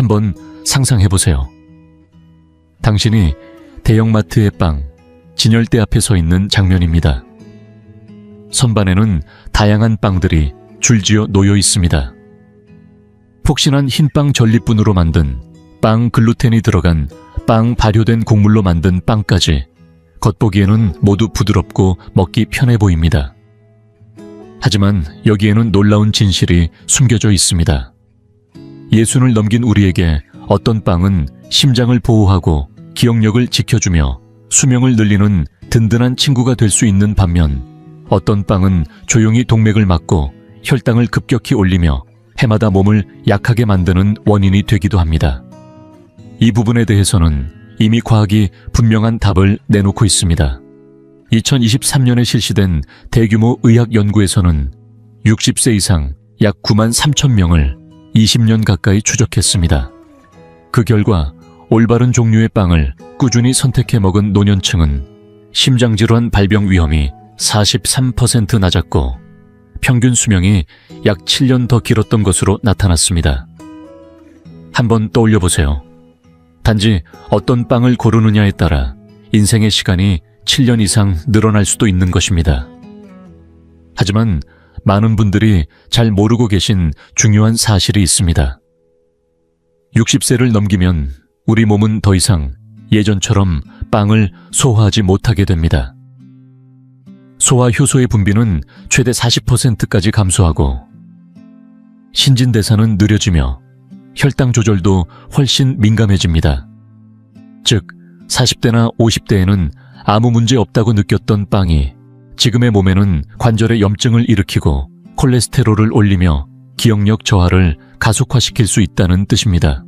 한번 상상해보세요. 당신이 대형마트의 빵, 진열대 앞에 서 있는 장면입니다. 선반에는 다양한 빵들이 줄지어 놓여 있습니다. 폭신한 흰빵 전립분으로 만든 빵 글루텐이 들어간 빵 발효된 곡물로 만든 빵까지 겉보기에는 모두 부드럽고 먹기 편해 보입니다. 하지만 여기에는 놀라운 진실이 숨겨져 있습니다. 예순을 넘긴 우리에게 어떤 빵은 심장을 보호하고 기억력을 지켜주며 수명을 늘리는 든든한 친구가 될 수 있는 반면 어떤 빵은 조용히 동맥을 막고 혈당을 급격히 올리며 해마다 몸을 약하게 만드는 원인이 되기도 합니다. 이 부분에 대해서는 이미 과학이 분명한 답을 내놓고 있습니다. 2023년에 실시된 대규모 의학 연구에서는 60세 이상 약 9만 3천 명을 20년 가까이 추적했습니다. 그 결과 올바른 종류의 빵을 꾸준히 선택해 먹은 노년층은 심장질환 발병 위험이 43% 낮았고 평균 수명이 약 7년 더 길었던 것으로 나타났습니다. 한번 떠올려 보세요. 단지 어떤 빵을 고르느냐에 따라 인생의 시간이 7년 이상 늘어날 수도 있는 것입니다. 하지만 많은 분들이 잘 모르고 계신 중요한 사실이 있습니다. 60세를 넘기면 우리 몸은 더 이상 예전처럼 빵을 소화하지 못하게 됩니다. 소화 효소의 분비는 최대 40%까지 감소하고 신진대사는 느려지며 혈당 조절도 훨씬 민감해집니다. 즉, 40대나 50대에는 아무 문제 없다고 느꼈던 빵이 지금의 몸에는 관절의 염증을 일으키고 콜레스테롤을 올리며 기억력 저하를 가속화시킬 수 있다는 뜻입니다.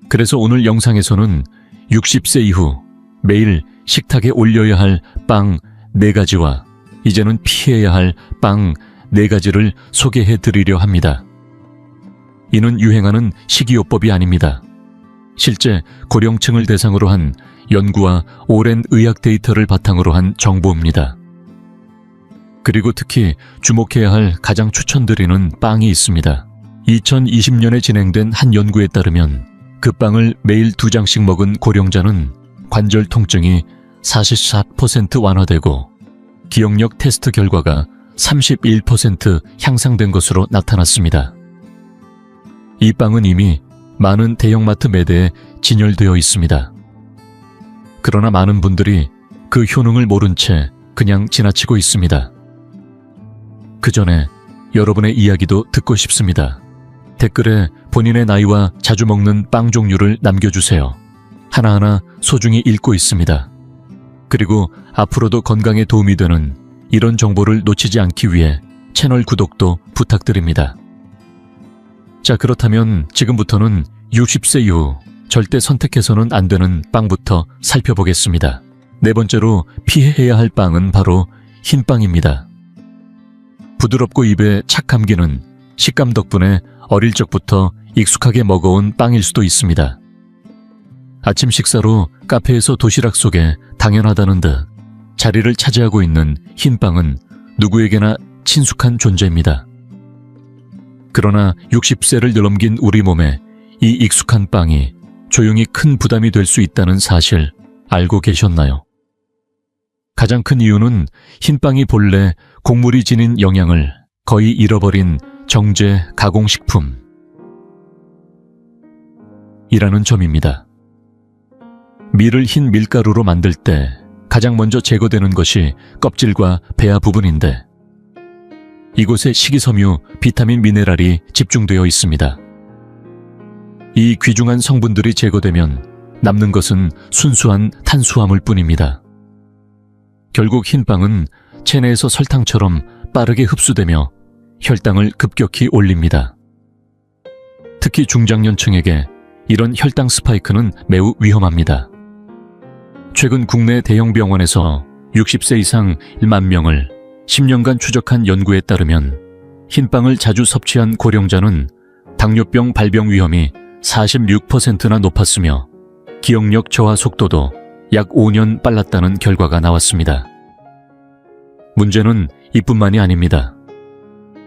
그래서 오늘 영상에서는 60세 이후 매일 식탁에 올려야 할 빵 4가지와 이제는 피해야 할 빵 4가지를 소개해 드리려 합니다. 이는 유행하는 식이요법이 아닙니다. 실제 고령층을 대상으로 한 연구와 오랜 의학 데이터를 바탕으로 한 정보입니다. 그리고 특히 주목해야 할 가장 추천드리는 빵이 있습니다. 2020년에 진행된 한 연구에 따르면 그 빵을 매일 2장씩 먹은 고령자는 관절 통증이 44% 완화되고 기억력 테스트 결과가 31% 향상된 것으로 나타났습니다. 이 빵은 이미 많은 대형마트 매대에 진열되어 있습니다. 그러나 많은 분들이 그 효능을 모른 채 그냥 지나치고 있습니다. 그 전에 여러분의 이야기도 듣고 싶습니다. 댓글에 본인의 나이와 자주 먹는 빵 종류를 남겨주세요. 하나하나 소중히 읽고 있습니다. 그리고 앞으로도 건강에 도움이 되는 이런 정보를 놓치지 않기 위해 채널 구독도 부탁드립니다. 자, 그렇다면 지금부터는 60세 이후 절대 선택해서는 안 되는 빵부터 살펴보겠습니다. 네 번째로 피해야 할 빵은 바로 흰빵입니다. 부드럽고 입에 착 감기는 식감 덕분에 어릴 적부터 익숙하게 먹어온 빵일 수도 있습니다. 아침 식사로 카페에서 도시락 속에 당연하다는 듯 자리를 차지하고 있는 흰빵은 누구에게나 친숙한 존재입니다. 그러나 60세를 넘긴 우리 몸에 이 익숙한 빵이 조용히 큰 부담이 될 수 있다는 사실 알고 계셨나요? 가장 큰 이유는 흰빵이 본래 곡물이 지닌 영양을 거의 잃어버린 정제 가공식품 이라는 점입니다. 밀을 흰 밀가루로 만들 때 가장 먼저 제거되는 것이 껍질과 배아 부분인데 이곳에 식이섬유, 비타민, 미네랄이 집중되어 있습니다. 이 귀중한 성분들이 제거되면 남는 것은 순수한 탄수화물 뿐입니다. 결국 흰빵은 체내에서 설탕처럼 빠르게 흡수되며 혈당을 급격히 올립니다. 특히 중장년층에게 이런 혈당 스파이크는 매우 위험합니다. 최근 국내 대형 병원에서 60세 이상 1만 명을 10년간 추적한 연구에 따르면 흰빵을 자주 섭취한 고령자는 당뇨병 발병 위험이 46%나 높았으며 기억력 저하 속도도 약 5년 빨랐다는 결과가 나왔습니다. 문제는 이뿐만이 아닙니다.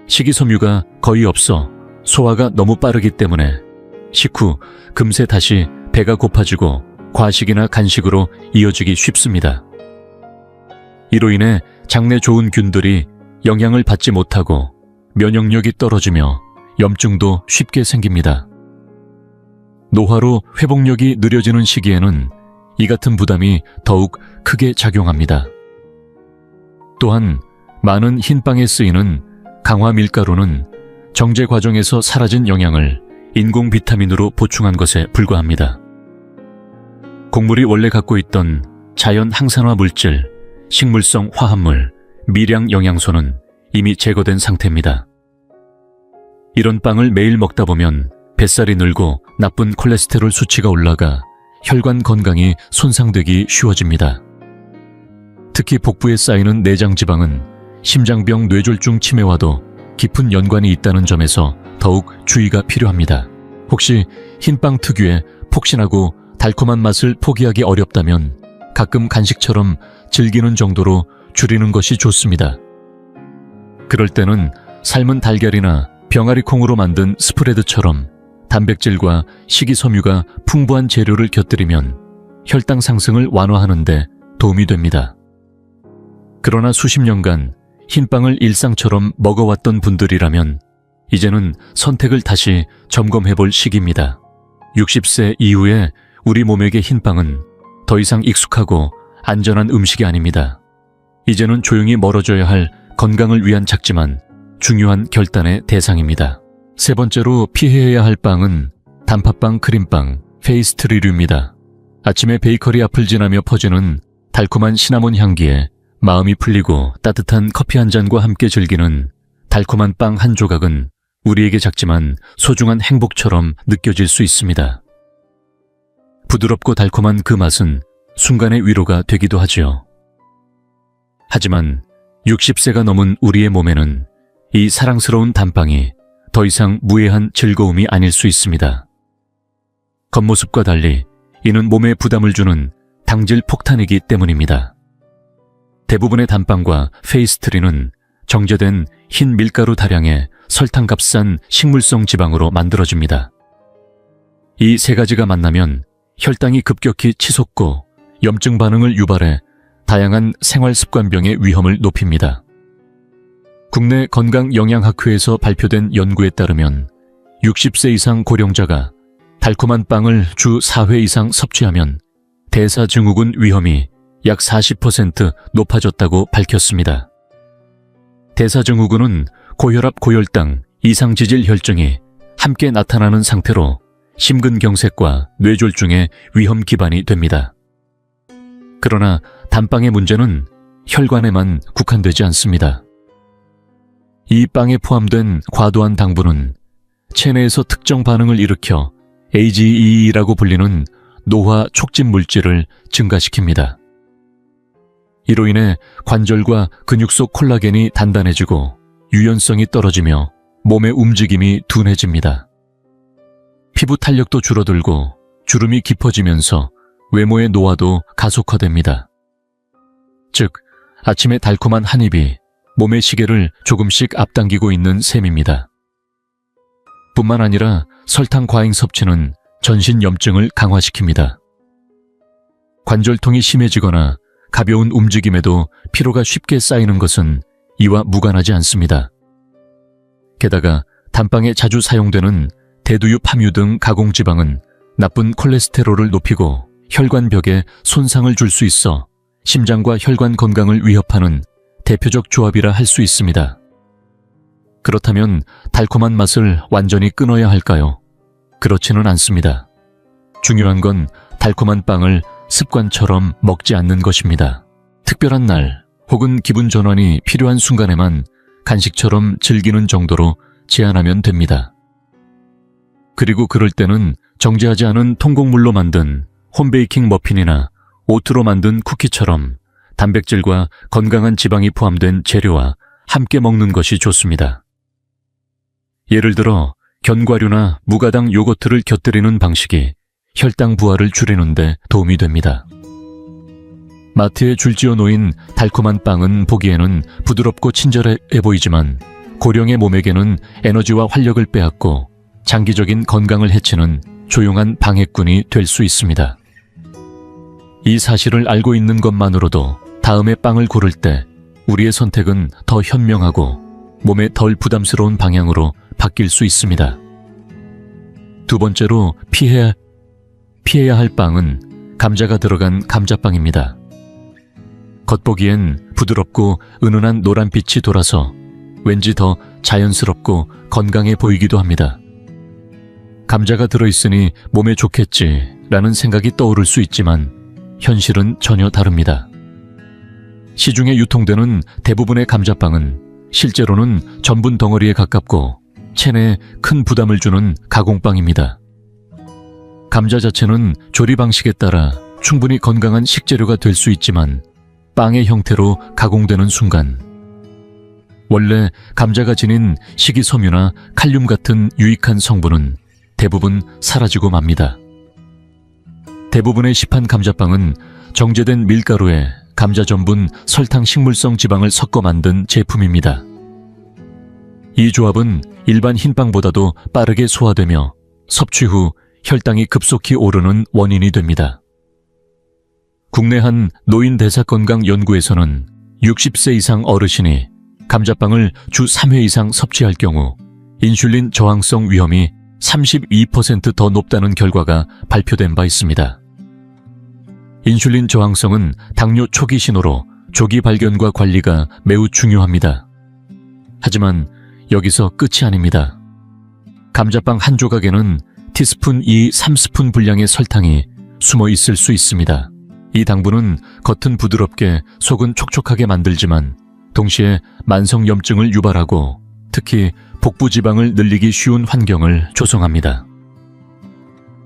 식이섬유가 거의 없어 소화가 너무 빠르기 때문에 식후 금세 다시 배가 고파지고 과식이나 간식으로 이어지기 쉽습니다. 이로 인해 장내 좋은 균들이 영향을 받지 못하고 면역력이 떨어지며 염증도 쉽게 생깁니다. 노화로 회복력이 느려지는 시기에는 이 같은 부담이 더욱 크게 작용합니다. 또한 많은 흰빵에 쓰이는 강화 밀가루는 정제 과정에서 사라진 영양을 인공 비타민으로 보충한 것에 불과합니다. 곡물이 원래 갖고 있던 자연 항산화 물질, 식물성 화합물, 미량 영양소는 이미 제거된 상태입니다. 이런 빵을 매일 먹다 보면 뱃살이 늘고 나쁜 콜레스테롤 수치가 올라가 혈관 건강이 손상되기 쉬워집니다. 특히 복부에 쌓이는 내장 지방은 심장병 뇌졸중 치매와도 깊은 연관이 있다는 점에서 더욱 주의가 필요합니다. 혹시 흰빵 특유의 폭신하고 달콤한 맛을 포기하기 어렵다면 가끔 간식처럼 즐기는 정도로 줄이는 것이 좋습니다. 그럴 때는 삶은 달걀이나 병아리콩으로 만든 스프레드처럼 단백질과 식이섬유가 풍부한 재료를 곁들이면 혈당 상승을 완화하는 데 도움이 됩니다. 그러나 수십 년간 흰빵을 일상처럼 먹어왔던 분들이라면 이제는 선택을 다시 점검해볼 시기입니다. 60세 이후에 우리 몸에게 흰빵은 더 이상 익숙하고 안전한 음식이 아닙니다. 이제는 조용히 멀어져야 할 건강을 위한 작지만 중요한 결단의 대상입니다. 세 번째로 피해야 할 빵은 단팥빵, 크림빵, 페이스트리류입니다. 아침에 베이커리 앞을 지나며 퍼지는 달콤한 시나몬 향기에 마음이 풀리고 따뜻한 커피 한 잔과 함께 즐기는 달콤한 빵 한 조각은 우리에게 작지만 소중한 행복처럼 느껴질 수 있습니다. 부드럽고 달콤한 그 맛은 순간의 위로가 되기도 하지요. 하지만 60세가 넘은 우리의 몸에는 이 사랑스러운 단빵이 더 이상 무해한 즐거움이 아닐 수 있습니다. 겉모습과 달리 이는 몸에 부담을 주는 당질 폭탄이기 때문입니다. 대부분의 단빵과 페이스트리는 정제된 흰 밀가루 다량의 설탕 값싼 식물성 지방으로 만들어집니다. 이 세 가지가 만나면 혈당이 급격히 치솟고 염증 반응을 유발해 다양한 생활습관병의 위험을 높입니다. 국내 건강영양학회에서 발표된 연구에 따르면 60세 이상 고령자가 달콤한 빵을 주 4회 이상 섭취하면 대사증후군 위험이 약 40% 높아졌다고 밝혔습니다. 대사증후군은 고혈압, 고혈당, 이상지질 혈증이 함께 나타나는 상태로 심근경색과 뇌졸중의 위험 기반이 됩니다. 그러나 단빵의 문제는 혈관에만 국한되지 않습니다. 이 빵에 포함된 과도한 당분은 체내에서 특정 반응을 일으켜 AGE라고 불리는 노화 촉진 물질을 증가시킵니다. 이로 인해 관절과 근육 속 콜라겐이 단단해지고 유연성이 떨어지며 몸의 움직임이 둔해집니다. 피부 탄력도 줄어들고 주름이 깊어지면서 외모의 노화도 가속화됩니다. 즉, 아침에 달콤한 한 입이 몸의 시계를 조금씩 앞당기고 있는 셈입니다. 뿐만 아니라 설탕 과잉 섭취는 전신 염증을 강화시킵니다. 관절통이 심해지거나 가벼운 움직임에도 피로가 쉽게 쌓이는 것은 이와 무관하지 않습니다. 게다가 단빵에 자주 사용되는 대두유, 파뮤 등 가공지방은 나쁜 콜레스테롤을 높이고 혈관벽에 손상을 줄 수 있어 심장과 혈관 건강을 위협하는 대표적 조합이라 할 수 있습니다. 그렇다면 달콤한 맛을 완전히 끊어야 할까요? 그렇지는 않습니다. 중요한 건 달콤한 빵을 습관처럼 먹지 않는 것입니다. 특별한 날 혹은 기분 전환이 필요한 순간에만 간식처럼 즐기는 정도로 제한하면 됩니다. 그리고 그럴 때는 정제하지 않은 통곡물로 만든 홈베이킹 머핀이나 오트로 만든 쿠키처럼 단백질과 건강한 지방이 포함된 재료와 함께 먹는 것이 좋습니다. 예를 들어 견과류나 무가당 요거트를 곁들이는 방식이 혈당 부하를 줄이는 데 도움이 됩니다. 마트에 줄지어 놓인 달콤한 빵은 보기에는 부드럽고 친절해 보이지만 고령의 몸에게는 에너지와 활력을 빼앗고 장기적인 건강을 해치는 조용한 방해꾼이 될 수 있습니다. 이 사실을 알고 있는 것만으로도 다음에 빵을 고를 때 우리의 선택은 더 현명하고 몸에 덜 부담스러운 방향으로 바뀔 수 있습니다. 두 번째로 피해야 할 빵은 감자가 들어간 감자빵입니다. 겉보기엔 부드럽고 은은한 노란빛이 돌아서 왠지 더 자연스럽고 건강해 보이기도 합니다. 감자가 들어있으니 몸에 좋겠지라는 생각이 떠오를 수 있지만 현실은 전혀 다릅니다. 시중에 유통되는 대부분의 감자빵은 실제로는 전분 덩어리에 가깝고 체내에 큰 부담을 주는 가공빵입니다. 감자 자체는 조리 방식에 따라 충분히 건강한 식재료가 될 수 있지만 빵의 형태로 가공되는 순간 원래 감자가 지닌 식이섬유나 칼륨 같은 유익한 성분은 대부분 사라지고 맙니다. 대부분의 시판 감자빵은 정제된 밀가루에 감자 전분, 설탕, 식물성 지방을 섞어 만든 제품입니다. 이 조합은 일반 흰빵보다도 빠르게 소화되며 섭취 후 혈당이 급속히 오르는 원인이 됩니다. 국내 한 노인대사건강연구에서는 60세 이상 어르신이 감자빵을 주 3회 이상 섭취할 경우 인슐린 저항성 위험이 32% 더 높다는 결과가 발표된 바 있습니다. 인슐린 저항성은 당뇨 초기 신호로 조기 발견과 관리가 매우 중요합니다. 하지만 여기서 끝이 아닙니다. 감자빵 한 조각에는 티스푼 2, 3스푼 분량의 설탕이 숨어 있을 수 있습니다. 이 당분은 겉은 부드럽게 속은 촉촉하게 만들지만 동시에 만성염증을 유발하고 특히 복부 지방을 늘리기 쉬운 환경을 조성합니다.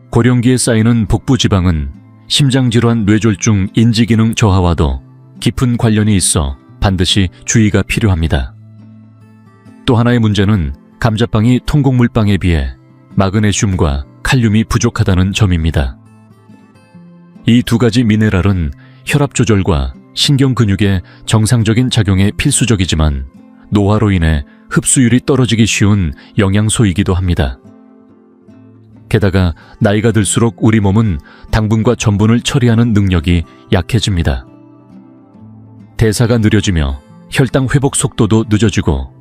고령기에 쌓이는 복부 지방은 심장질환, 뇌졸중, 인지기능 저하와도 깊은 관련이 있어 반드시 주의가 필요합니다. 또 하나의 문제는 감자빵이 통곡물빵에 비해 마그네슘과 칼륨이 부족하다는 점입니다. 이 두 가지 미네랄은 혈압 조절과 신경 근육의 정상적인 작용에 필수적이지만 노화로 인해 흡수율이 떨어지기 쉬운 영양소이기도 합니다. 게다가 나이가 들수록 우리 몸은 당분과 전분을 처리하는 능력이 약해집니다. 대사가 느려지며 혈당 회복 속도도 늦어지고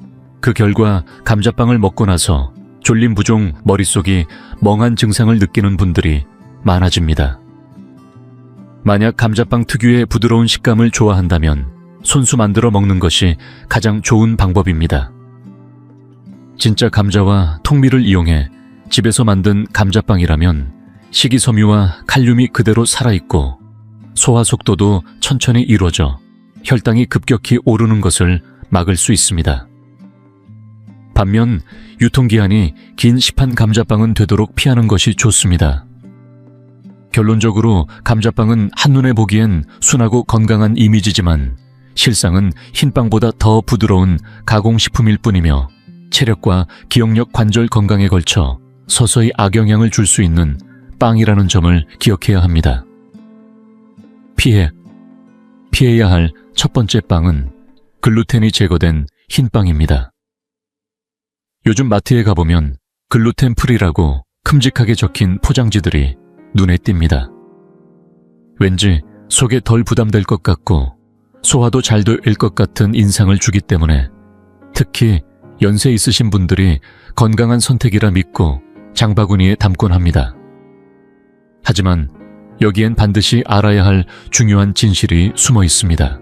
그 결과 감자빵을 먹고 나서 졸림 부종, 머릿속이 멍한 증상을 느끼는 분들이 많아집니다. 만약 감자빵 특유의 부드러운 식감을 좋아한다면 손수 만들어 먹는 것이 가장 좋은 방법입니다. 진짜 감자와 통밀을 이용해 집에서 만든 감자빵이라면 식이섬유와 칼륨이 그대로 살아있고 소화 속도도 천천히 이루어져 혈당이 급격히 오르는 것을 막을 수 있습니다. 반면 유통기한이 긴 시판 감자빵은 되도록 피하는 것이 좋습니다. 결론적으로 감자빵은 한눈에 보기엔 순하고 건강한 이미지지만 실상은 흰빵보다 더 부드러운 가공식품일 뿐이며 체력과 기억력, 관절 건강에 걸쳐 서서히 악영향을 줄 수 있는 빵이라는 점을 기억해야 합니다. 피해야 할 첫 번째 빵은 글루텐이 제거된 흰빵입니다. 요즘 마트에 가보면 글루텐 프리라고 큼직하게 적힌 포장지들이 눈에 띕니다. 왠지 속에 덜 부담될 것 같고 소화도 잘 될 것 같은 인상을 주기 때문에 특히 연세 있으신 분들이 건강한 선택이라 믿고 장바구니에 담곤 합니다. 하지만 여기엔 반드시 알아야 할 중요한 진실이 숨어 있습니다.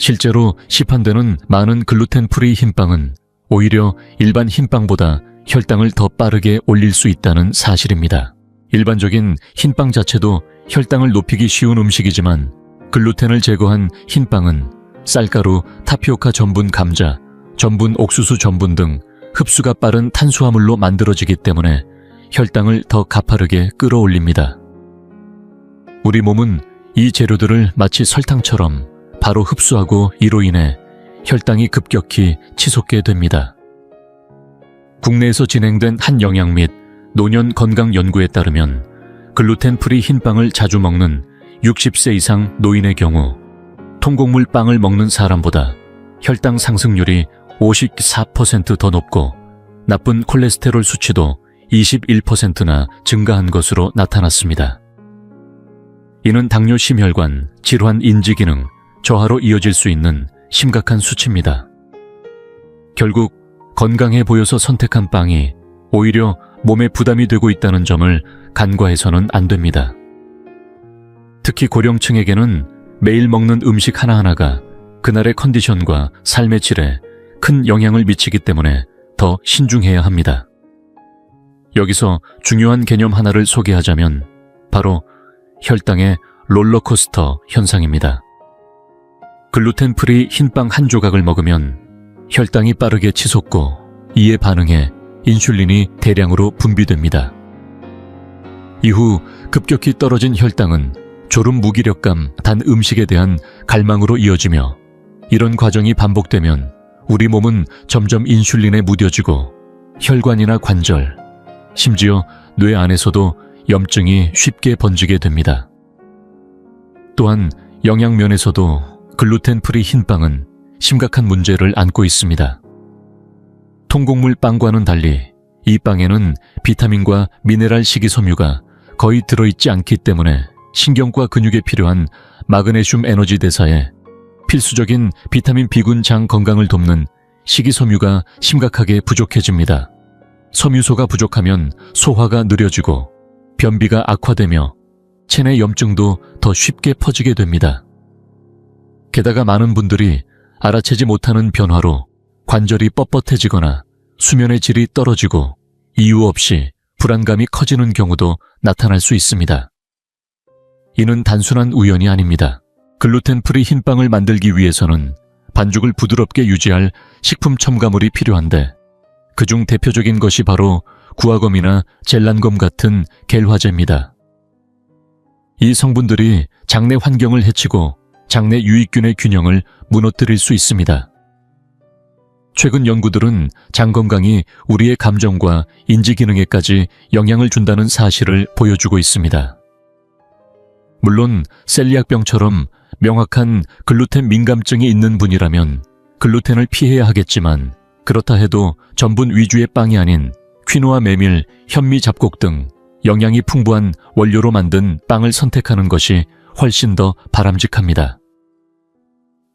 실제로 시판되는 많은 글루텐 프리 흰빵은 오히려 일반 흰빵보다 혈당을 더 빠르게 올릴 수 있다는 사실입니다. 일반적인 흰빵 자체도 혈당을 높이기 쉬운 음식이지만 글루텐을 제거한 흰빵은 쌀가루, 타피오카 전분 감자, 전분 옥수수 전분 등 흡수가 빠른 탄수화물로 만들어지기 때문에 혈당을 더 가파르게 끌어올립니다. 우리 몸은 이 재료들을 마치 설탕처럼 바로 흡수하고 이로 인해 혈당이 급격히 치솟게 됩니다. 국내에서 진행된 한 영양 및 노년 건강 연구에 따르면 글루텐 프리 흰빵을 자주 먹는 60세 이상 노인의 경우 통곡물 빵을 먹는 사람보다 혈당 상승률이 54% 더 높고 나쁜 콜레스테롤 수치도 21%나 증가한 것으로 나타났습니다. 이는 당뇨 심혈관, 질환 인지기능, 저하로 이어질 수 있는 심각한 수치입니다. 결국 건강해 보여서 선택한 빵이 오히려 몸에 부담이 되고 있다는 점을 간과해서는 안 됩니다. 특히 고령층에게는 매일 먹는 음식 하나하나가 그날의 컨디션과 삶의 질에 큰 영향을 미치기 때문에 더 신중해야 합니다. 여기서 중요한 개념 하나를 소개하자면 바로 혈당의 롤러코스터 현상입니다. 글루텐 프리 흰빵 한 조각을 먹으면 혈당이 빠르게 치솟고 이에 반응해 인슐린이 대량으로 분비됩니다. 이후 급격히 떨어진 혈당은 졸음 무기력감, 단 음식에 대한 갈망으로 이어지며 이런 과정이 반복되면 우리 몸은 점점 인슐린에 무뎌지고 혈관이나 관절, 심지어 뇌 안에서도 염증이 쉽게 번지게 됩니다. 또한 영양면에서도 글루텐 프리 흰빵은 심각한 문제를 안고 있습니다. 통곡물 빵과는 달리 이 빵에는 비타민과 미네랄 식이섬유가 거의 들어있지 않기 때문에 신경과 근육에 필요한 마그네슘 에너지 대사에 필수적인 비타민 B군 장 건강을 돕는 식이섬유가 심각하게 부족해집니다. 섬유소가 부족하면 소화가 느려지고 변비가 악화되며 체내 염증도 더 쉽게 퍼지게 됩니다. 게다가 많은 분들이 알아채지 못하는 변화로 관절이 뻣뻣해지거나 수면의 질이 떨어지고 이유 없이 불안감이 커지는 경우도 나타날 수 있습니다. 이는 단순한 우연이 아닙니다. 글루텐 프리 흰빵을 만들기 위해서는 반죽을 부드럽게 유지할 식품 첨가물이 필요한데 그중 대표적인 것이 바로 구화검이나 젤란검 같은 겔화제입니다. 이 성분들이 장내 환경을 해치고 장내 유익균의 균형을 무너뜨릴 수 있습니다. 최근 연구들은 장 건강이 우리의 감정과 인지 기능에까지 영향을 준다는 사실을 보여주고 있습니다. 물론 셀리악병처럼 명확한 글루텐 민감증이 있는 분이라면 글루텐을 피해야 하겠지만 그렇다 해도 전분 위주의 빵이 아닌 퀴노아 메밀, 현미 잡곡 등 영양이 풍부한 원료로 만든 빵을 선택하는 것이 훨씬 더 바람직합니다.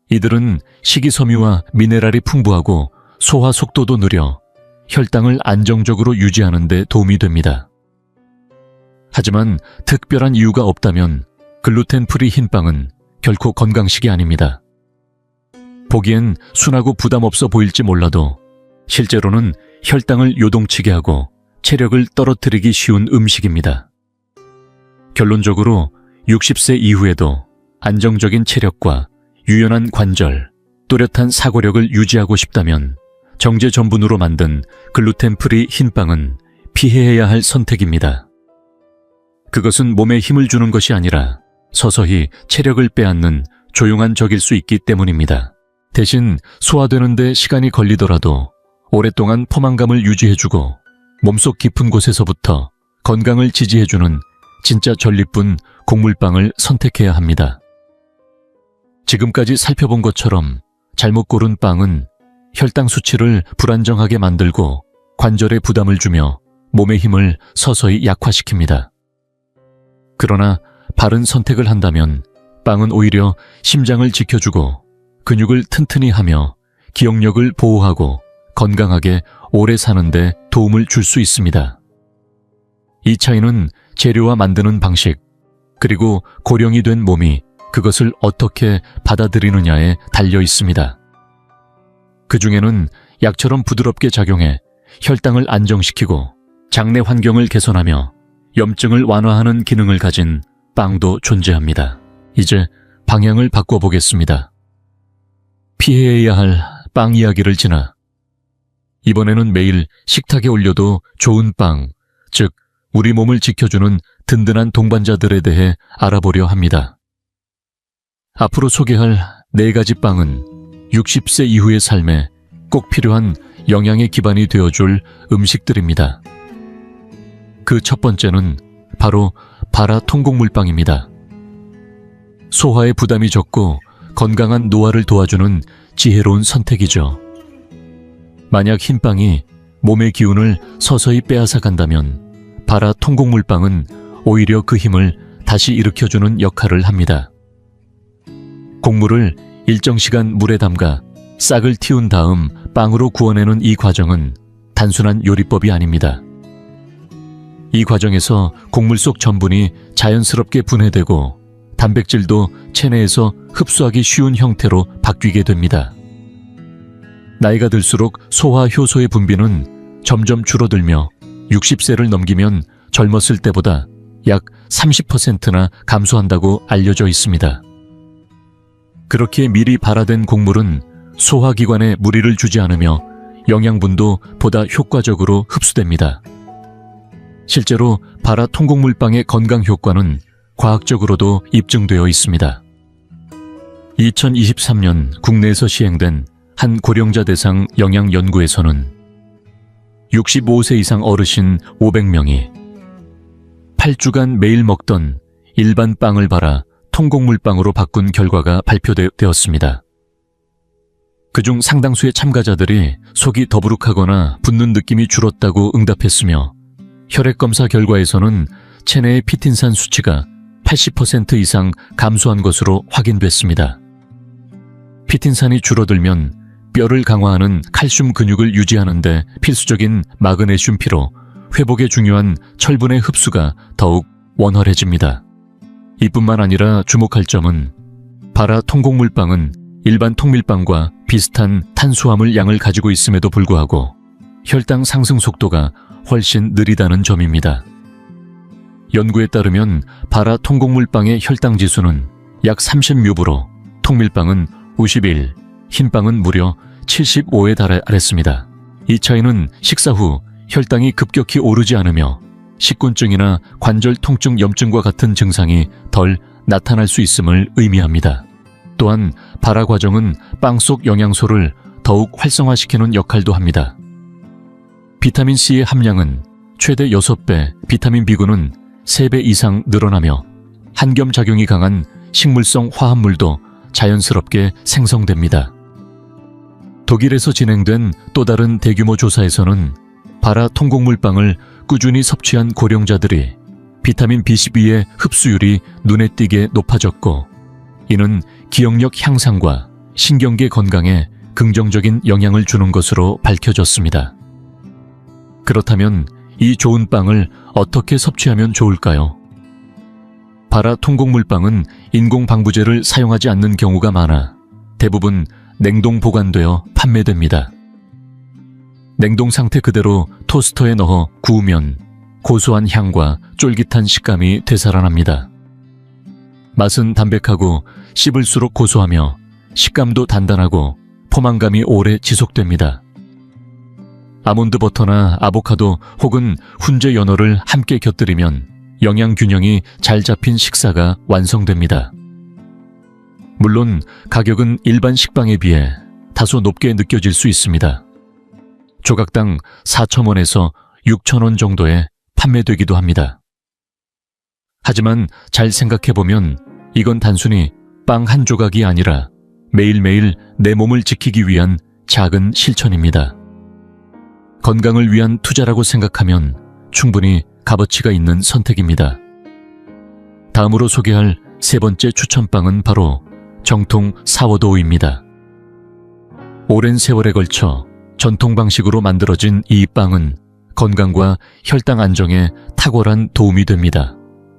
이들은 식이섬유와 미네랄이 풍부하고 소화 속도도 느려 혈당을 안정적으로 유지하는 데 도움이 됩니다. 하지만 특별한 이유가 없다면 글루텐 프리 흰빵은 결코 건강식이 아닙니다. 보기엔 순하고 부담 없어 보일지 몰라도 실제로는 혈당을 요동치게 하고 체력을 떨어뜨리기 쉬운 음식입니다. 결론적으로 60세 이후에도 안정적인 체력과 유연한 관절, 또렷한 사고력을 유지하고 싶다면 정제 전분으로 만든 글루텐 프리 흰빵은 피해야 할 선택입니다. 그것은 몸에 힘을 주는 것이 아니라 서서히 체력을 빼앗는 조용한 적일 수 있기 때문입니다. 대신 소화되는 데 시간이 걸리더라도 오랫동안 포만감을 유지해주고 몸속 깊은 곳에서부터 건강을 지지해주는 진짜 전리품 곡물빵을 선택해야 합니다. 지금까지 살펴본 것처럼 잘못 고른 빵은 혈당 수치를 불안정하게 만들고 관절에 부담을 주며 몸의 힘을 서서히 약화시킵니다. 그러나 바른 선택을 한다면 빵은 오히려 심장을 지켜주고 근육을 튼튼히 하며 기억력을 보호하고 건강하게 오래 사는데 도움을 줄 수 있습니다. 이 차이는 재료와 만드는 방식, 그리고 고령이 된 몸이 그것을 어떻게 받아들이느냐에 달려 있습니다. 그 중에는 약처럼 부드럽게 작용해 혈당을 안정시키고 장내 환경을 개선하며 염증을 완화하는 기능을 가진 빵도 존재합니다. 이제 방향을 바꿔보겠습니다. 피해야 할 빵 이야기를 지나 이번에는 매일 식탁에 올려도 좋은 빵, 즉 우리 몸을 지켜주는 든든한 동반자들에 대해 알아보려 합니다. 앞으로 소개할 4가지 빵은 60세 이후의 삶에 꼭 필요한 영양의 기반이 되어줄 음식들입니다. 그 첫 번째는 바로 바라 통곡물빵입니다. 소화에 부담이 적고 건강한 노화를 도와주는 지혜로운 선택이죠. 만약 흰빵이 몸의 기운을 서서히 빼앗아 간다면 바라 통곡물빵은 오히려 그 힘을 다시 일으켜주는 역할을 합니다. 곡물을 일정 시간 물에 담가 싹을 틔운 다음 빵으로 구워내는 이 과정은 단순한 요리법이 아닙니다. 이 과정에서 곡물 속 전분이 자연스럽게 분해되고 단백질도 체내에서 흡수하기 쉬운 형태로 바뀌게 됩니다. 나이가 들수록 소화 효소의 분비는 점점 줄어들며 60세를 넘기면 젊었을 때보다 약 30%나 감소한다고 알려져 있습니다. 그렇게 미리 발화된 곡물은 소화기관에 무리를 주지 않으며 영양분도 보다 효과적으로 흡수됩니다. 실제로 바라 통곡물빵의 건강 효과는 과학적으로도 입증되어 있습니다. 2023년 국내에서 시행된 한 고령자 대상 영양 연구에서는 65세 이상 어르신 500명이 8주간 매일 먹던 일반 빵을 발라 통곡물빵으로 바꾼 결과가 발표되었습니다. 그중 상당수의 참가자들이 속이 더부룩하거나 붓는 느낌이 줄었다고 응답했으며 혈액검사 결과에서는 체내의 피틴산 수치가 80% 이상 감소한 것으로 확인됐습니다. 피틴산이 줄어들면 뼈를 강화하는 칼슘 근육을 유지하는 데 필수적인 마그네슘 피로 회복에 중요한 철분의 흡수가 더욱 원활해집니다. 이뿐만 아니라 주목할 점은 바라 통곡물빵은 일반 통밀빵과 비슷한 탄수화물 양을 가지고 있음에도 불구하고 혈당 상승 속도가 훨씬 느리다는 점입니다. 연구에 따르면 바라 통곡물빵의 혈당 지수는 약 30뮤브로 통밀빵은 51, 흰빵은 무려 75에 달했습니다. 이 차이는 식사 후 혈당이 급격히 오르지 않으며 식곤증이나 관절 통증 염증과 같은 증상이 덜 나타날 수 있음을 의미합니다. 또한 발화 과정은 빵 속 영양소를 더욱 활성화시키는 역할도 합니다. 비타민C의 함량은 최대 6배, 비타민 B군은 3배 이상 늘어나며 한겸작용이 강한 식물성 화합물도 자연스럽게 생성됩니다. 독일에서 진행된 또 다른 대규모 조사에서는 바라 통곡물빵을 꾸준히 섭취한 고령자들이 비타민 B12의 흡수율이 눈에 띄게 높아졌고 이는 기억력 향상과 신경계 건강에 긍정적인 영향을 주는 것으로 밝혀졌습니다. 그렇다면 이 좋은 빵을 어떻게 섭취하면 좋을까요? 바라 통곡물빵은 인공 방부제를 사용하지 않는 경우가 많아 대부분 냉동 보관되어 판매됩니다. 냉동 상태 그대로 토스터에 넣어 구우면 고소한 향과 쫄깃한 식감이 되살아납니다. 맛은 담백하고 씹을수록 고소하며 식감도 단단하고 포만감이 오래 지속됩니다. 아몬드 버터나 아보카도 혹은 훈제 연어를 함께 곁들이면 영양 균형이 잘 잡힌 식사가 완성됩니다. 물론 가격은 일반 식빵에 비해 다소 높게 느껴질 수 있습니다. 조각당 4,000원에서 6,000원 정도에 판매되기도 합니다. 하지만 잘 생각해보면 이건 단순히 빵 한 조각이 아니라 매일매일 내 몸을 지키기 위한 작은 실천입니다. 건강을 위한 투자라고 생각하면 충분히 값어치가 있는 선택입니다. 다음으로 소개할 세 번째 추천빵은 바로 정통 사워도우입니다. 오랜 세월에 걸쳐 전통 방식으로 만들어진 이 빵은 건강과 혈당 안정에 탁월한 도움이 됩니다.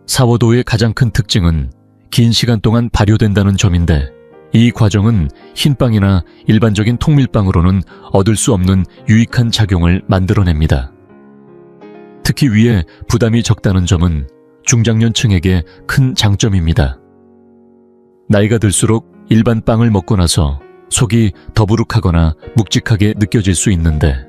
사워도우의 가장 큰 특징은 긴 시간 동안 발효된다는 점인데 이 과정은 흰빵이나 일반적인 통밀빵으로는 얻을 수 없는 유익한 작용을 만들어냅니다. 특히 위에 부담이 적다는 점은 중장년층에게 큰 장점입니다. 나이가 들수록 일반 빵을 먹고 나서 속이 더부룩하거나 묵직하게 느껴질 수 있는데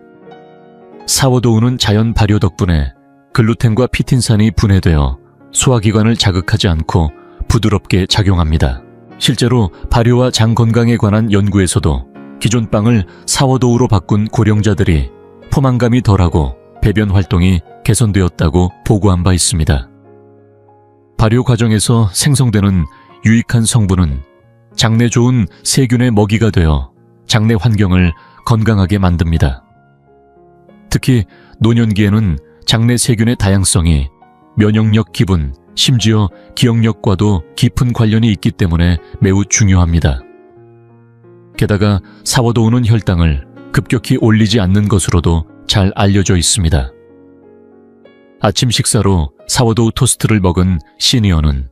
사워도우는 자연 발효 덕분에 글루텐과 피틴산이 분해되어 소화기관을 자극하지 않고 부드럽게 작용합니다. 실제로 발효와 장 건강에 관한 연구에서도 기존 빵을 사워도우로 바꾼 고령자들이 포만감이 덜하고 배변 활동이 개선되었다고 보고한 바 있습니다. 발효 과정에서 생성되는 유익한 성분은 장내 좋은 세균의 먹이가 되어 장내 환경을 건강하게 만듭니다. 특히 노년기에는 장내 세균의 다양성이 면역력, 기분, 심지어 기억력과도 깊은 관련이 있기 때문에 매우 중요합니다. 게다가 사워도우는 혈당을 급격히 올리지 않는 것으로도 잘 알려져 있습니다. 아침 식사로 사워도우 토스트를 먹은 시니어는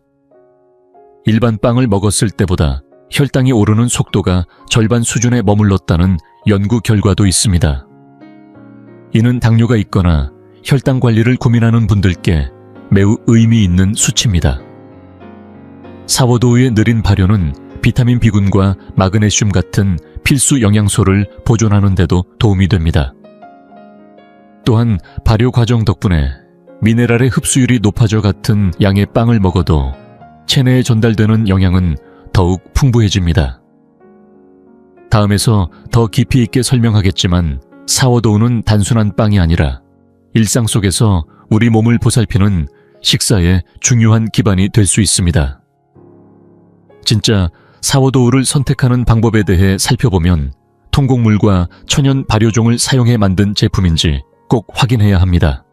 일반 빵을 먹었을 때보다 혈당이 오르는 속도가 절반 수준에 머물렀다는 연구 결과도 있습니다. 이는 당뇨가 있거나 혈당 관리를 고민하는 분들께 매우 의미 있는 수치입니다. 사워도우의 느린 발효는 비타민 B군과 마그네슘 같은 필수 영양소를 보존하는 데도 도움이 됩니다. 또한 발효 과정 덕분에 미네랄의 흡수율이 높아져 같은 양의 빵을 먹어도 체내에 전달되는 영양은 더욱 풍부해집니다. 다음에서 더 깊이 있게 설명하겠지만 사워도우는 단순한 빵이 아니라 일상 속에서 우리 몸을 보살피는 식사의 중요한 기반이 될 수 있습니다. 진짜 사워도우를 선택하는 방법에 대해 살펴보면 통곡물과 천연 발효종을 사용해 만든 제품인지 꼭 확인해야 합니다.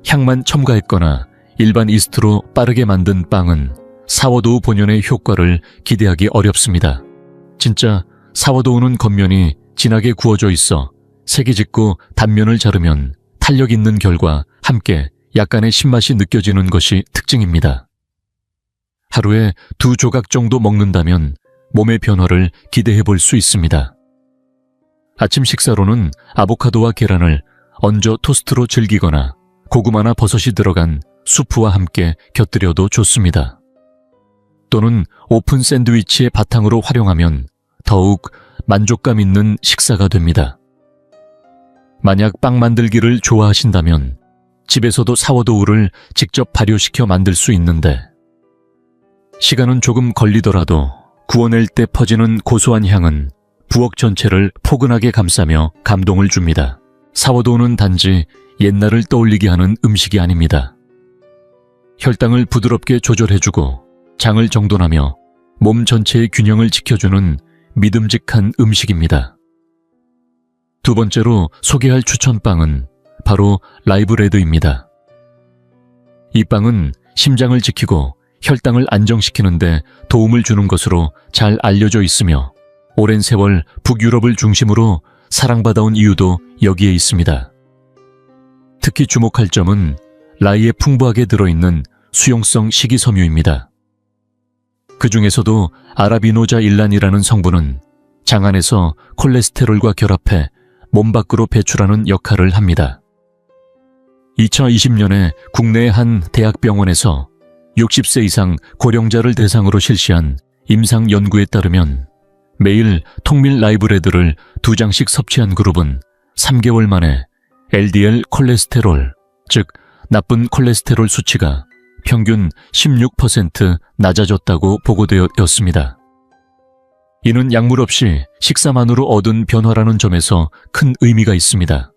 향만 첨가했거나 일반 이스트로 빠르게 만든 빵은 사워도우 본연의 효과를 기대하기 어렵습니다. 진짜 사워도우는 겉면이 진하게 구워져 있어 색이 짙고 단면을 자르면 탄력 있는 결과 함께 약간의 신맛이 느껴지는 것이 특징입니다. 하루에 2조각 정도 먹는다면 몸의 변화를 기대해 볼 수 있습니다. 아침 식사로는 아보카도와 계란을 얹어 토스트로 즐기거나 고구마나 버섯이 들어간 수프와 함께 곁들여도 좋습니다. 또는 오픈 샌드위치의 바탕으로 활용하면 더욱 만족감 있는 식사가 됩니다. 만약 빵 만들기를 좋아하신다면 집에서도 사워도우를 직접 발효시켜 만들 수 있는데 시간은 조금 걸리더라도 구워낼 때 퍼지는 고소한 향은 부엌 전체를 포근하게 감싸며 감동을 줍니다. 사워도우는 단지 옛날을 떠올리게 하는 음식이 아닙니다. 혈당을 부드럽게 조절해주고 장을 정돈하며 몸 전체의 균형을 지켜주는 믿음직한 음식입니다. 두 번째로 소개할 추천빵은 바로 라이브레드입니다. 이 빵은 심장을 지키고 혈당을 안정시키는 데 도움을 주는 것으로 잘 알려져 있으며 오랜 세월 북유럽을 중심으로 사랑받아온 이유도 여기에 있습니다. 특히 주목할 점은 라이에 풍부하게 들어있는 수용성 식이섬유입니다. 그 중에서도 아라비노자일란이라는 성분은 장 안에서 콜레스테롤과 결합해 몸 밖으로 배출하는 역할을 합니다. 2020년에 국내의 한 대학병원에서 60세 이상 고령자를 대상으로 실시한 임상 연구에 따르면 매일 통밀 라이브레드를 2장씩 섭취한 그룹은 3개월 만에 LDL 콜레스테롤, 즉 나쁜 콜레스테롤 수치가 평균 16% 낮아졌다고 보고되었습니다. 이는 약물 없이 식사만으로 얻은 변화라는 점에서 큰 의미가 있습니다.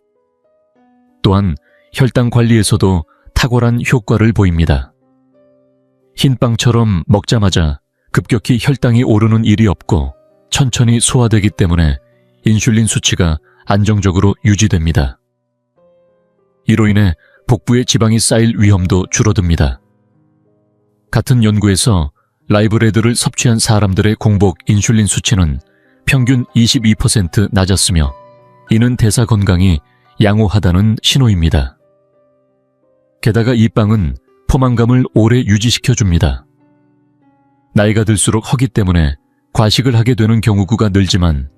또한 혈당 관리에서도 탁월한 효과를 보입니다. 흰빵처럼 먹자마자 급격히 혈당이 오르는 일이 없고 천천히 소화되기 때문에 인슐린 수치가 안정적으로 유지됩니다. 이로 인해 복부에 지방이 쌓일 위험도 줄어듭니다. 같은 연구에서 라이브레드를 섭취한 사람들의 공복 인슐린 수치는 평균 22% 낮았으며 이는 대사 건강이 양호하다는 신호입니다. 게다가 이 빵은 포만감을 오래 유지시켜줍니다. 나이가 들수록 허기 때문에 과식을 하게 되는 경우가 늘지만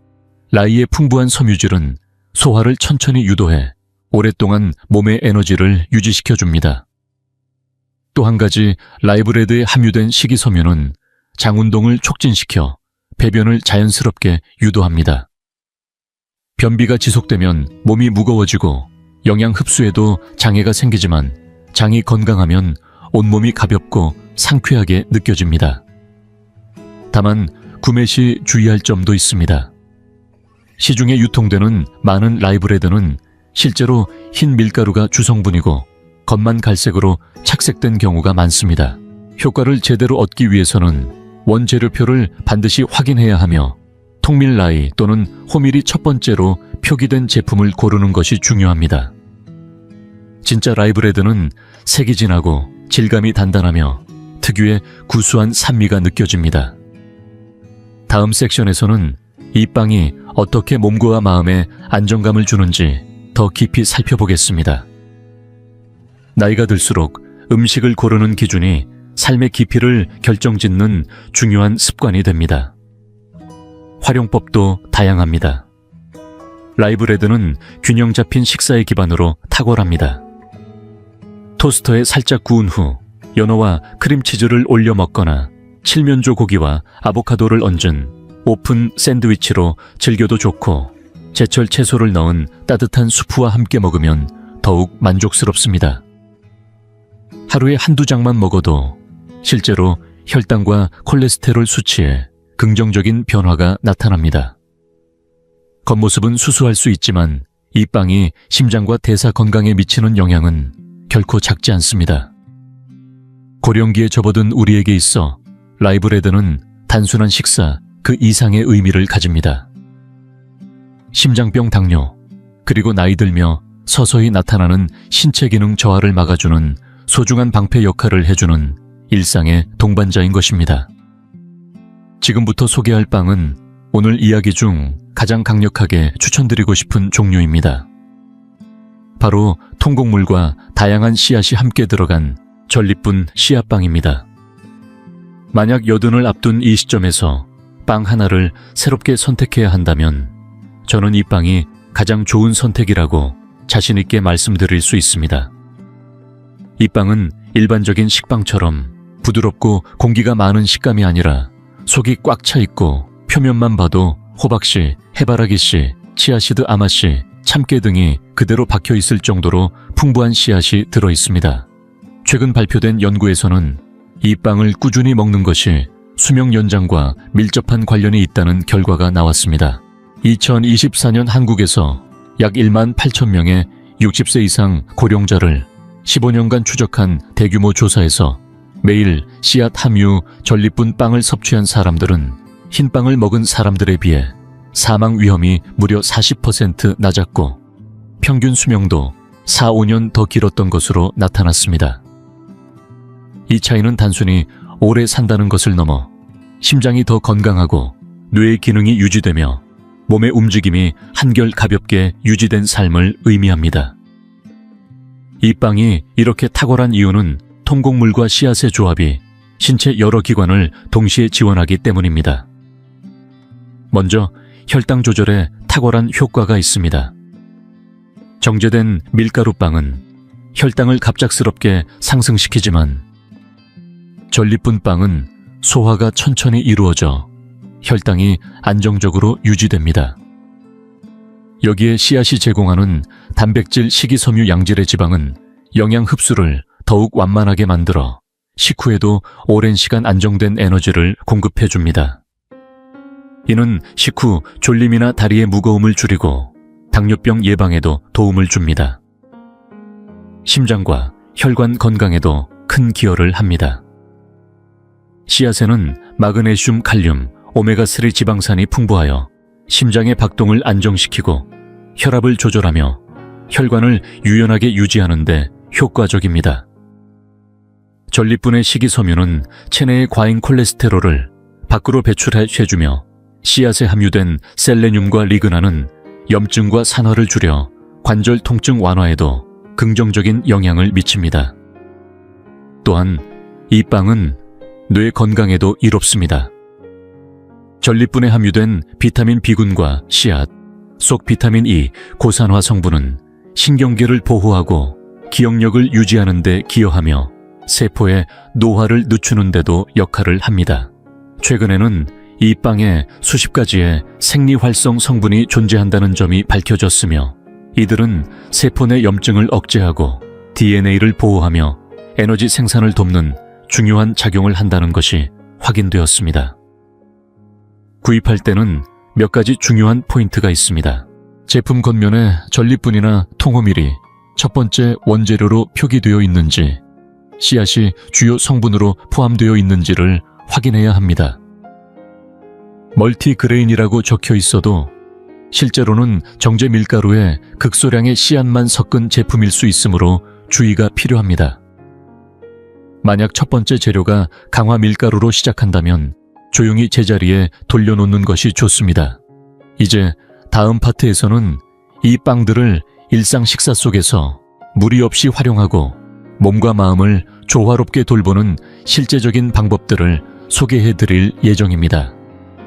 라이의 풍부한 섬유질은 소화를 천천히 유도해 오랫동안 몸의 에너지를 유지시켜줍니다. 또 한 가지 라이브레드에 함유된 식이섬유는 장운동을 촉진시켜 배변을 자연스럽게 유도합니다. 변비가 지속되면 몸이 무거워지고 영양 흡수에도 장애가 생기지만 장이 건강하면 온몸이 가볍고 상쾌하게 느껴집니다. 다만 구매 시 주의할 점도 있습니다. 시중에 유통되는 많은 라이브레드는 실제로 흰 밀가루가 주성분이고 겉만 갈색으로 착색된 경우가 많습니다. 효과를 제대로 얻기 위해서는 원재료표를 반드시 확인해야 하며 통밀라이 또는 호밀이 첫 번째로 표기된 제품을 고르는 것이 중요합니다. 진짜 라이브레드는 색이 진하고 질감이 단단하며 특유의 구수한 산미가 느껴집니다. 다음 섹션에서는 이 빵이 어떻게 몸과 마음에 안정감을 주는지 더 깊이 살펴보겠습니다. 나이가 들수록 음식을 고르는 기준이 삶의 깊이를 결정짓는 중요한 습관이 됩니다. 활용법도 다양합니다. 라이브레드는 균형 잡힌 식사의 기반으로 탁월합니다. 토스터에 살짝 구운 후 연어와 크림치즈를 올려 먹거나 칠면조 고기와 아보카도를 얹은 오픈 샌드위치로 즐겨도 좋고 제철 채소를 넣은 따뜻한 수프와 함께 먹으면 더욱 만족스럽습니다. 하루에 한두 장만 먹어도 실제로 혈당과 콜레스테롤 수치에 긍정적인 변화가 나타납니다. 겉모습은 수수할 수 있지만 이 빵이 심장과 대사 건강에 미치는 영향은 결코 작지 않습니다. 고령기에 접어든 우리에게 있어 라이브레드는 단순한 식사 그 이상의 의미를 가집니다. 심장병, 당뇨, 그리고 나이 들며 서서히 나타나는 신체 기능 저하를 막아주는 소중한 방패 역할을 해주는 일상의 동반자인 것입니다. 지금부터 소개할 빵은 오늘 이야기 중 가장 강력하게 추천드리고 싶은 종류입니다. 바로 통곡물과 다양한 씨앗이 함께 들어간 전립분 씨앗빵입니다. 만약 여든을 앞둔 이 시점에서 빵 하나를 새롭게 선택해야 한다면 저는 이 빵이 가장 좋은 선택이라고 자신 있게 말씀드릴 수 있습니다. 이 빵은 일반적인 식빵처럼 부드럽고 공기가 많은 식감이 아니라 속이 꽉 차 있고 표면만 봐도 호박씨, 해바라기씨, 치아시드 아마씨, 참깨 등이 그대로 박혀 있을 정도로 풍부한 씨앗이 들어 있습니다. 최근 발표된 연구에서는 이 빵을 꾸준히 먹는 것이 수명 연장과 밀접한 관련이 있다는 결과가 나왔습니다. 2024년 한국에서 약 1만 8천 명의 60세 이상 고령자를 15년간 추적한 대규모 조사에서 매일 씨앗 함유 전립분 빵을 섭취한 사람들은 흰빵을 먹은 사람들에 비해 사망 위험이 무려 40% 낮았고 평균 수명도 4, 5년 더 길었던 것으로 나타났습니다. 이 차이는 단순히 오래 산다는 것을 넘어 심장이 더 건강하고 뇌의 기능이 유지되며 몸의 움직임이 한결 가볍게 유지된 삶을 의미합니다. 이 빵이 이렇게 탁월한 이유는 통곡물과 씨앗의 조합이 신체 여러 기관을 동시에 지원하기 때문입니다. 먼저 혈당 조절에 탁월한 효과가 있습니다. 정제된 밀가루빵은 혈당을 갑작스럽게 상승시키지만 전립분빵은 소화가 천천히 이루어져 혈당이 안정적으로 유지됩니다. 여기에 씨앗이 제공하는 단백질 식이섬유 양질의 지방은 영양 흡수를 더욱 완만하게 만들어 식후에도 오랜 시간 안정된 에너지를 공급해줍니다. 이는 식후 졸림이나 다리의 무거움을 줄이고 당뇨병 예방에도 도움을 줍니다. 심장과 혈관 건강에도 큰 기여를 합니다. 씨앗에는 마그네슘, 칼륨, 오메가3 지방산이 풍부하여 심장의 박동을 안정시키고 혈압을 조절하며 혈관을 유연하게 유지하는 데 효과적입니다. 전립분의 식이섬유는 체내의 과잉 콜레스테롤을 밖으로 배출해주며 씨앗에 함유된 셀레늄과 리그나는 염증과 산화를 줄여 관절 통증 완화에도 긍정적인 영향을 미칩니다. 또한 이 빵은 뇌 건강에도 이롭습니다. 전립분에 함유된 비타민 B군과 씨앗, 속 비타민 E, 고산화 성분은 신경계를 보호하고 기억력을 유지하는 데 기여하며 세포의 노화를 늦추는 데도 역할을 합니다. 최근에는 이 빵에 수십 가지의 생리활성 성분이 존재한다는 점이 밝혀졌으며 이들은 세포 내 염증을 억제하고 DNA를 보호하며 에너지 생산을 돕는 중요한 작용을 한다는 것이 확인되었습니다. 구입할 때는 몇 가지 중요한 포인트가 있습니다. 제품 겉면에 전립분이나 통호밀이 첫 번째 원재료로 표기되어 있는지, 씨앗이 주요 성분으로 포함되어 있는지를 확인해야 합니다. 멀티그레인이라고 적혀 있어도 실제로는 정제 밀가루에 극소량의 씨앗만 섞은 제품일 수 있으므로 주의가 필요합니다. 만약 첫 번째 재료가 강화 밀가루로 시작한다면 조용히 제자리에 돌려놓는 것이 좋습니다. 이제 다음 파트에서는 이 빵들을 일상 식사 속에서 무리 없이 활용하고 몸과 마음을 조화롭게 돌보는 실제적인 방법들을 소개해드릴 예정입니다.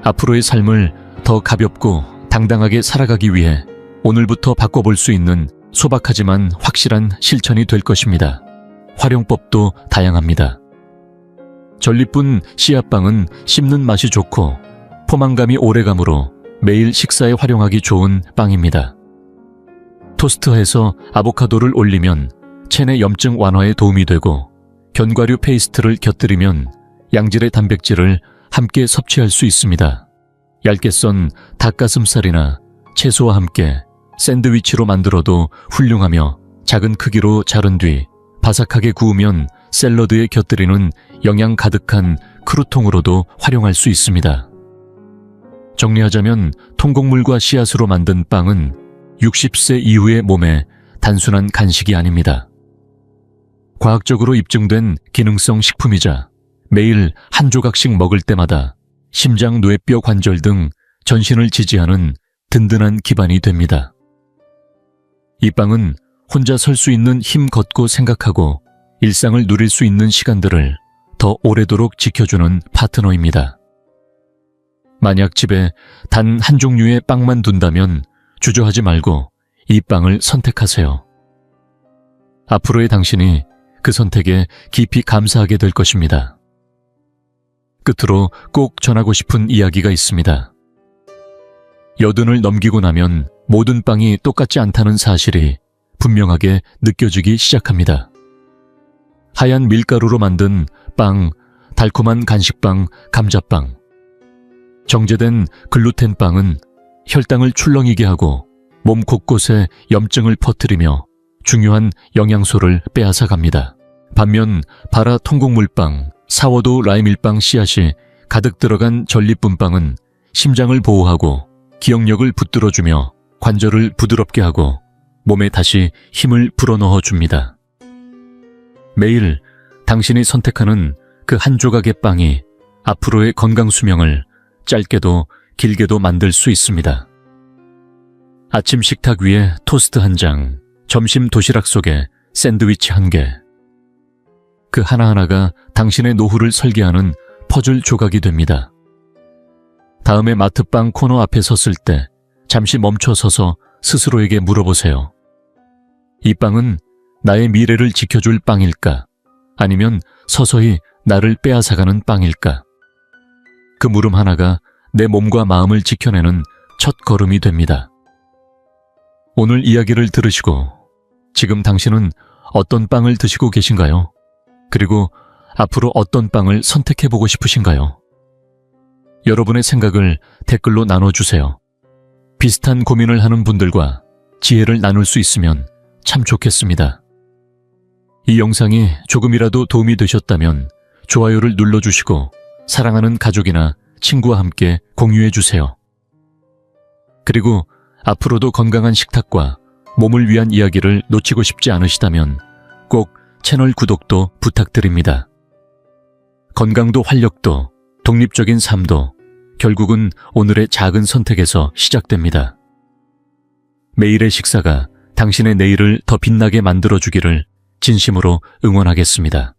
앞으로의 삶을 더 가볍고 당당하게 살아가기 위해 오늘부터 바꿔볼 수 있는 소박하지만 확실한 실천이 될 것입니다. 활용법도 다양합니다. 전립분 씨앗빵은 씹는 맛이 좋고 포만감이 오래가므로 매일 식사에 활용하기 좋은 빵입니다. 토스트해서 아보카도를 올리면 체내 염증 완화에 도움이 되고 견과류 페이스트를 곁들이면 양질의 단백질을 함께 섭취할 수 있습니다. 얇게 썬 닭가슴살이나 채소와 함께 샌드위치로 만들어도 훌륭하며 작은 크기로 자른 뒤 바삭하게 구우면 샐러드에 곁들이는 영양 가득한 크루통으로도 활용할 수 있습니다. 정리하자면 통곡물과 씨앗으로 만든 빵은 60세 이후의 몸에 단순한 간식이 아닙니다. 과학적으로 입증된 기능성 식품이자 매일 한 조각씩 먹을 때마다 심장, 뇌뼈 관절 등 전신을 지지하는 든든한 기반이 됩니다. 이 빵은 혼자 설 수 있는 힘 걷고 생각하고 일상을 누릴 수 있는 시간들을 더 오래도록 지켜주는 파트너입니다. 만약 집에 단 한 종류의 빵만 둔다면 주저하지 말고 이 빵을 선택하세요. 앞으로의 당신이 그 선택에 깊이 감사하게 될 것입니다. 끝으로 꼭 전하고 싶은 이야기가 있습니다. 여든을 넘기고 나면 모든 빵이 똑같지 않다는 사실이 분명하게 느껴지기 시작합니다. 하얀 밀가루로 만든 빵, 달콤한 간식빵, 감자빵. 정제된 글루텐 빵은 혈당을 출렁이게 하고 몸 곳곳에 염증을 퍼뜨리며 중요한 영양소를 빼앗아 갑니다. 반면 바라 통곡물빵, 사워도우 라임밀빵 씨앗이 가득 들어간 전립분빵은 심장을 보호하고 기억력을 붙들어주며 관절을 부드럽게 하고 몸에 다시 힘을 불어넣어 줍니다. 매일 당신이 선택하는 그 한 조각의 빵이 앞으로의 건강 수명을 짧게도 길게도 만들 수 있습니다. 아침 식탁 위에 토스트 한 장, 점심 도시락 속에 샌드위치 한 개. 그 하나하나가 당신의 노후를 설계하는 퍼즐 조각이 됩니다. 다음에 마트빵 코너 앞에 섰을 때 잠시 멈춰 서서 스스로에게 물어보세요. 이 빵은 나의 미래를 지켜줄 빵일까? 아니면 서서히 나를 빼앗아가는 빵일까? 그 물음 하나가 내 몸과 마음을 지켜내는 첫 걸음이 됩니다. 오늘 이야기를 들으시고 지금 당신은 어떤 빵을 드시고 계신가요? 그리고 앞으로 어떤 빵을 선택해보고 싶으신가요? 여러분의 생각을 댓글로 나눠주세요. 비슷한 고민을 하는 분들과 지혜를 나눌 수 있으면 참 좋겠습니다. 이 영상이 조금이라도 도움이 되셨다면 좋아요를 눌러주시고 사랑하는 가족이나 친구와 함께 공유해주세요. 그리고 앞으로도 건강한 식탁과 몸을 위한 이야기를 놓치고 싶지 않으시다면 꼭 채널 구독도 부탁드립니다. 건강도 활력도 독립적인 삶도 결국은 오늘의 작은 선택에서 시작됩니다. 매일의 식사가 당신의 내일을 더 빛나게 만들어주기를 진심으로 응원하겠습니다.